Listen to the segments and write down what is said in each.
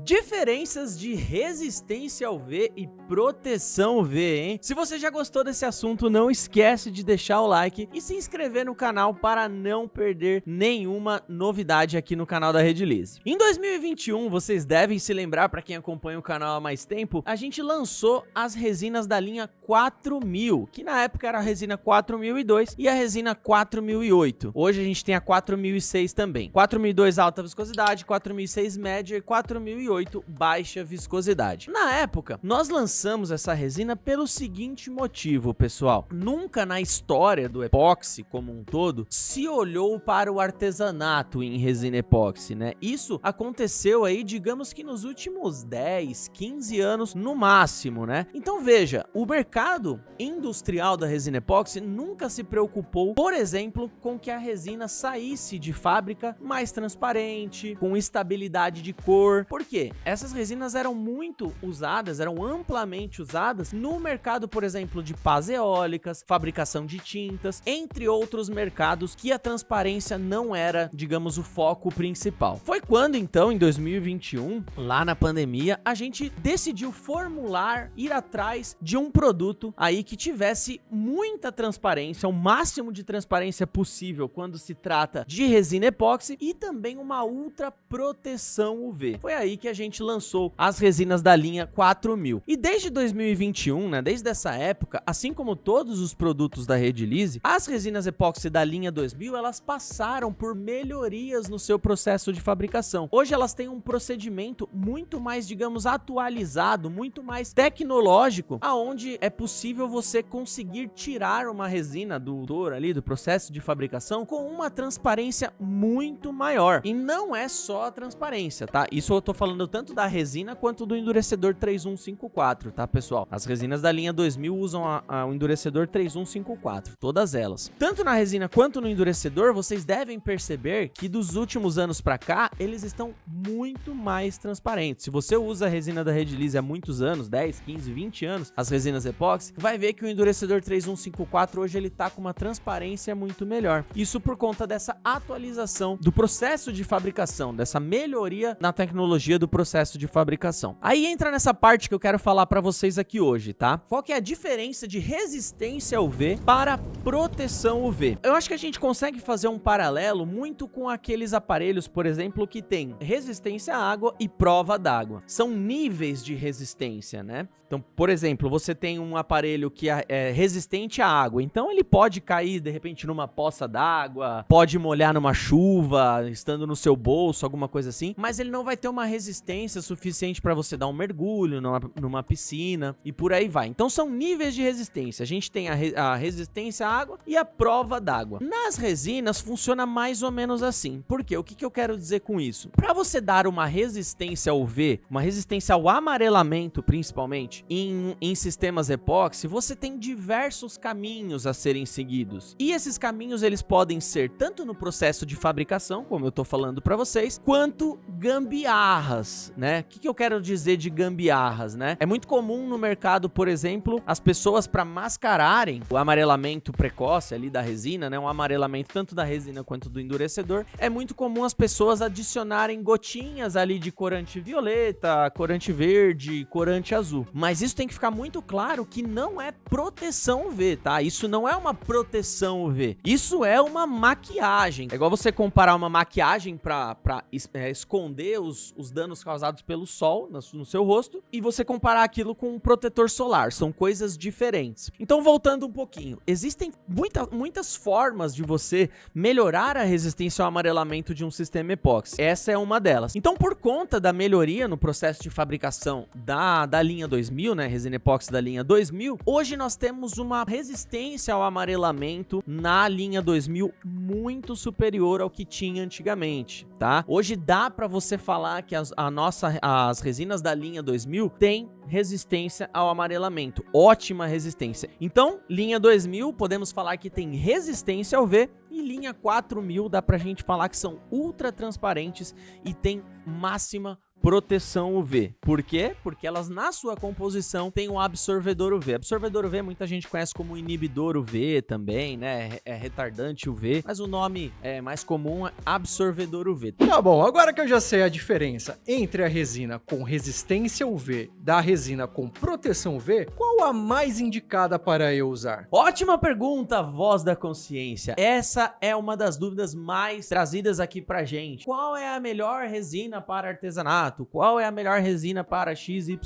Diferenças de resistência ao UV e proteção UV, hein? Se você já gostou desse assunto, não esquece de deixar o like e se inscrever no canal para não perder nenhuma novidade aqui no canal da Redilize. Em 2021, vocês devem se lembrar, para quem acompanha o canal há mais tempo, a gente lançou as resinas da linha 4000, que na época era a resina 4002 e a resina 4008. Hoje a gente tem a 4006 também. 4002 alta viscosidade, 4006 média e 4008 baixa viscosidade. Na época, nós lançamos essa resina pelo seguinte motivo, pessoal. Nunca na história do epóxi como um todo se olhou para o artesanato em resina epóxi, né? Isso aconteceu aí, digamos que nos últimos 10, 15 anos no máximo, né? Então veja, o mercado industrial da resina epóxi nunca se preocupou, por exemplo, com que a resina saísse de fábrica mais transparente, com estabilidade de cor. Por quê? Essas resinas eram muito usadas, eram amplamente usadas no mercado, por exemplo, de pás eólicas, fabricação de tintas, entre outros mercados que a transparência não era, digamos, o foco principal. Foi quando, então, em 2021, lá na pandemia, a gente decidiu ir atrás de um produto aí que tivesse muita transparência, o máximo de transparência possível quando se trata de resina epóxi e também uma ultra proteção UV. Foi aí que a gente lançou as resinas da linha 4000. E desde 2021, né, desde essa época, assim como todos os produtos da Redilize, as resinas epóxi da linha 2000, elas passaram por melhorias no seu processo de fabricação. Hoje elas têm um procedimento muito mais, digamos, atualizado, muito mais tecnológico, aonde é possível você conseguir tirar uma resina do motor ali, do processo de fabricação, com uma transparência muito maior. E não é só a transparência, tá? Isso eu tô falando tanto da resina quanto do endurecedor 3154, tá, pessoal? As resinas da linha 2000 usam o endurecedor 3154, todas elas. Tanto na resina quanto no endurecedor, vocês devem perceber que dos últimos anos pra cá, eles estão muito mais transparentes. Se você usa a resina da Redilize há muitos anos, 10, 15, 20 anos, as resinas epóxi, vai ver que o endurecedor 3154 hoje ele tá com uma transparência muito melhor. Isso por conta dessa atualização do processo de fabricação, dessa melhoria na tecnologia do processo de fabricação. Aí entra nessa parte que eu quero falar para vocês aqui hoje, tá? Qual que é a diferença de resistência UV para proteção UV? Eu acho que a gente consegue fazer um paralelo muito com aqueles aparelhos, por exemplo, que tem resistência à água e prova d'água. São níveis de resistência, né? Então, por exemplo, você tem um aparelho que é resistente à água, então ele pode cair, de repente, numa poça d'água, pode molhar numa chuva, estando no seu bolso, alguma coisa assim, mas ele não vai ter uma resistência suficiente para você dar um mergulho numa piscina e por aí vai. Então, são níveis de resistência. A gente tem a resistência à água e a prova d'água. Nas resinas, funciona mais ou menos assim. Por quê? O que eu quero dizer com isso? Para você dar uma resistência ao UV, uma resistência ao amarelamento, principalmente, em sistemas epóxi, você tem diversos caminhos a serem seguidos. E esses caminhos, eles podem ser tanto no processo de fabricação, como eu tô falando para vocês, quanto gambiarras, né? O que eu quero dizer de gambiarras, né? É muito comum no mercado, por exemplo, as pessoas, para mascararem o amarelamento precoce ali da resina, né? Um amarelamento tanto da resina quanto do endurecedor, é muito comum as pessoas adicionarem gotinhas ali de corante violeta, corante verde, corante azul. Mas isso tem que ficar muito claro que não é proteção UV, tá? Isso não é uma proteção UV. Isso é uma maquiagem. É igual você comparar uma maquiagem para esconder os danos causados pelo sol no seu rosto e você comparar aquilo com um protetor solar. São coisas diferentes. Então, voltando um pouquinho, existem muitas formas de você melhorar a resistência ao amarelamento de um sistema epóxi. Essa é uma delas. Então, por conta da melhoria no processo de fabricação da linha 2000, né, resina epóxi da linha 2000, hoje nós temos uma resistência ao amarelamento na linha 2000 muito superior ao que tinha antigamente, tá? Hoje dá para você falar que as resinas da linha 2000 têm resistência ao amarelamento, ótima resistência. Então, linha 2000, podemos falar que tem resistência ao UV, e linha 4000 dá pra gente falar que são ultra transparentes e tem máxima proteção UV. Por quê? Porque elas na sua composição têm um absorvedor UV. Absorvedor UV muita gente conhece como inibidor UV também, né? É retardante UV, mas o nome mais comum é absorvedor UV. Tá bom, agora que eu já sei a diferença entre a resina com resistência UV da resina com proteção UV, qual a mais indicada para eu usar? Ótima pergunta, voz da consciência. Essa é uma das dúvidas mais trazidas aqui pra gente. Qual é a melhor resina para artesanato? Qual é a melhor resina para XYZ?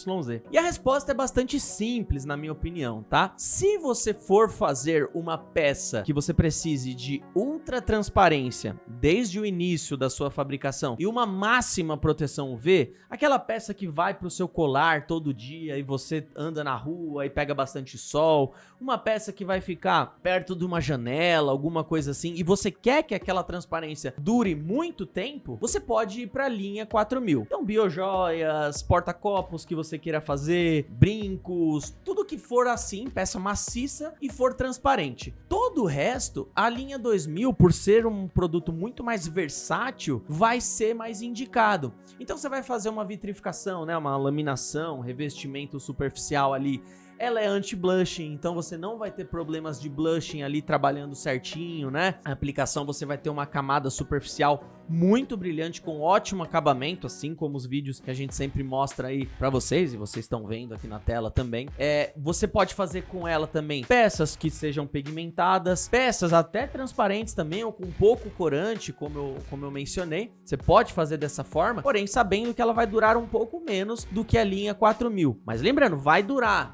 E a resposta é bastante simples, na minha opinião, tá? Se você for fazer uma peça que você precise de ultra transparência desde o início da sua fabricação e uma máxima proteção UV, aquela peça que vai pro seu colar todo dia e você anda na rua e pega bastante sol, uma peça que vai ficar perto de uma janela, alguma coisa assim, e você quer que aquela transparência dure muito tempo, você pode ir para a linha 4000. Então, biojoias, porta-copos que você queira fazer, brincos, tudo que for assim, peça maciça e for transparente. Todo o resto, a linha 2000, por ser um produto muito mais versátil, vai ser mais indicado. Então, você vai fazer uma vitrificação, né, uma laminação, revestimento superficial ali. Ela é anti-blushing, então você não vai ter problemas de blushing ali trabalhando certinho, né? A aplicação você vai ter uma camada superficial muito brilhante, com ótimo acabamento, assim como os vídeos que a gente sempre mostra aí pra vocês, e vocês estão vendo aqui na tela também. Você pode fazer com ela também peças que sejam pigmentadas, peças até transparentes também, ou com pouco corante, como eu mencionei. Você pode fazer dessa forma, porém sabendo que ela vai durar um pouco menos do que a linha 4000. Mas lembrando, vai durar,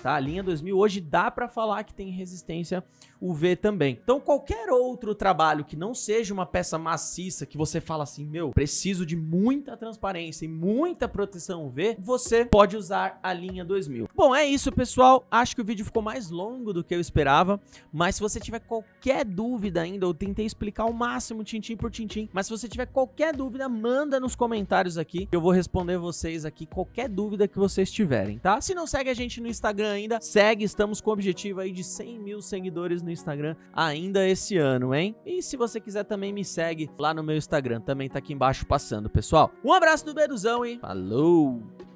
tá? A linha 2000 hoje dá pra falar que tem resistência UV também. Então qualquer outro trabalho que não seja uma peça maciça, que você fala assim, meu, preciso de muita transparência e muita proteção UV, você pode usar a linha 2000. Bom, é isso, pessoal. Acho que o vídeo ficou mais longo do que eu esperava, mas se você tiver qualquer dúvida ainda, eu tentei explicar ao máximo, tintim por tintim, mas se você tiver qualquer dúvida, manda nos comentários aqui, que eu vou responder vocês aqui, qualquer dúvida que vocês tiverem, tá? Se não segue a gente no Instagram ainda, segue, estamos com o objetivo aí de 100 mil seguidores no Instagram ainda esse ano, hein? E se você quiser também me segue lá no meu Instagram, também tá aqui embaixo passando, pessoal. Um abraço do Beruzão e falou!